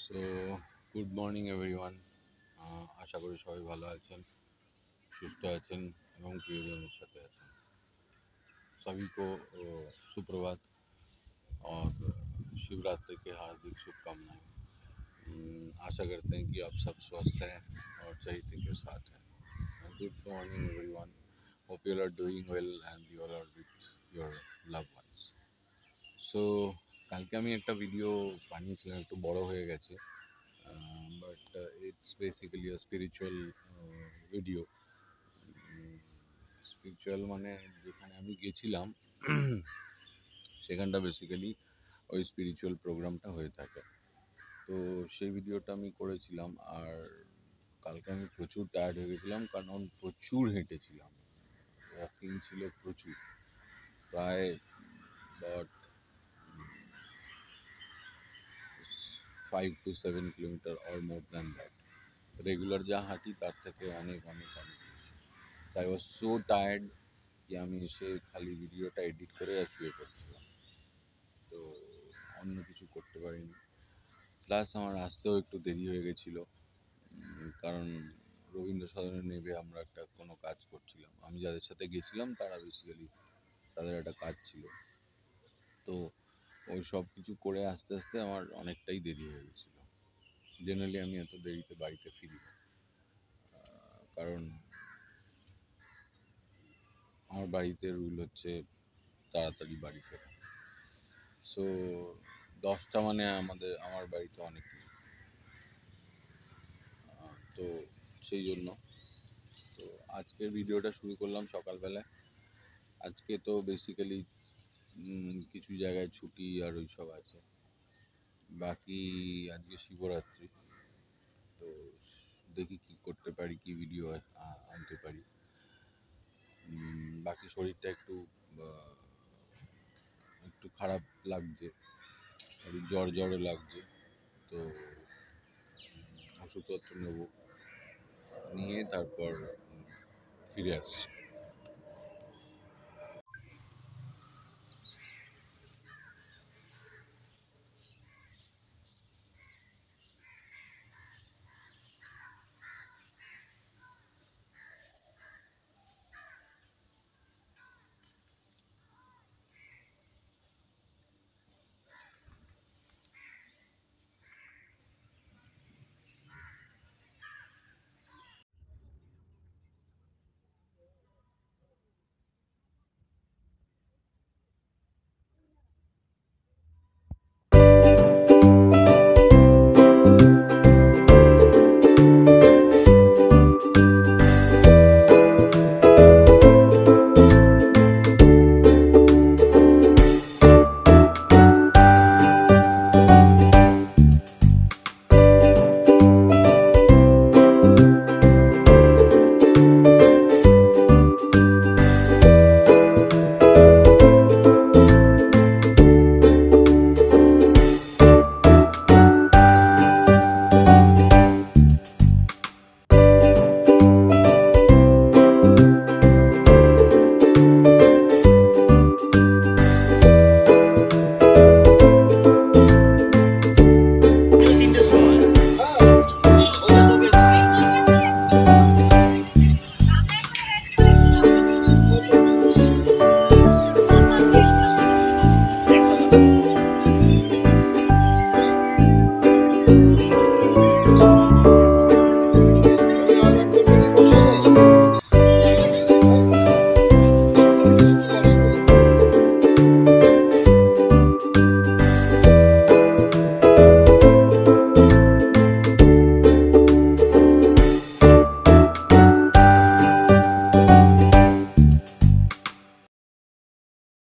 So good morning everyone. আশা করি সবাই ভালো আছেন, সুস্থ আছেন এবং প্রিয়জনের সাথে আছেন। सभी को सुप्रभात और शिवरात्रि के हार्दिक शुभकामनाएं। आशा करते हैं कि आप सब स्वस्थ हैं और चैत्य के साथ हैं। Good morning everyone, hope you are doing well and you are with your love ones. So কালকে আমি একটা ভিডিও বানিয়েছিলাম, একটু বড় হয়ে গেছে, but it's basically a spiritual video. Spiritual মানে যেখানে আমি গেছিলাম সেখানটা বেসিক্যালি ওই স্পিরিচুয়াল প্রোগ্রামটা হয়ে থাকে। তো সেই ভিডিওটা আমি করেছিলাম। আর কালকে আমি প্রচুর টায়ার্ড হয়ে গেছিলাম, কারণ প্রচুর হেঁটেছিলাম, ওয়াকিং ছিল প্রচুর, প্রায় but 5 to 7 kilometre or more than that. Regular যা হাঁটি তার থেকে অনেক অনেক অনেক বেশি। আই ওয়াজ সো টায়ার্ড কি আমি এসে খালি ভিডিওটা এডিট করে আর শুয়ে পড়ছিলাম, তো অন্য কিছু করতে পারিনি। প্লাস আমার আসতেও একটু দেরি হয়ে গেছিলো, কারণ রবীন্দ্র সদনে নেমে আমরা একটা কোনো কাজ করছিলাম। আমি যাদের সাথে গেছিলাম তারা বেসিক্যালি তাদের একটা কাজ ছিল, তো ওই সব কিছু করে আস্তে আস্তে আমার অনেকটাই দেরি হয়ে গেছিলো। জেনারেলি আমি এত দেরিতে বাড়িতে ফিরি না, কারণ আমার বাড়িতে রুল হচ্ছে তাড়াতাড়ি বাড়ি ফেরা। সো 10টা মানে আমার বাড়িতে অনেক কিছু, তো সেই জন্য তো আজকের ভিডিওটা শুরু করলাম সকালবেলায়। আজকে তো বেসিক্যালি কিছু জায়গায় ছুটি আর ওই সব আছে, বাকি আজকে শিবরাত্রি, তো দেখি কি করতে পারি, কি ভিডিও আনতে পারি। বাকি শরীরটা একটু একটু খারাপ লাগছে, একটু জ্বর জ্বরও লাগছে, তো ওষুধপত্র নেবো, নিয়ে তারপর ফিরে আসছি।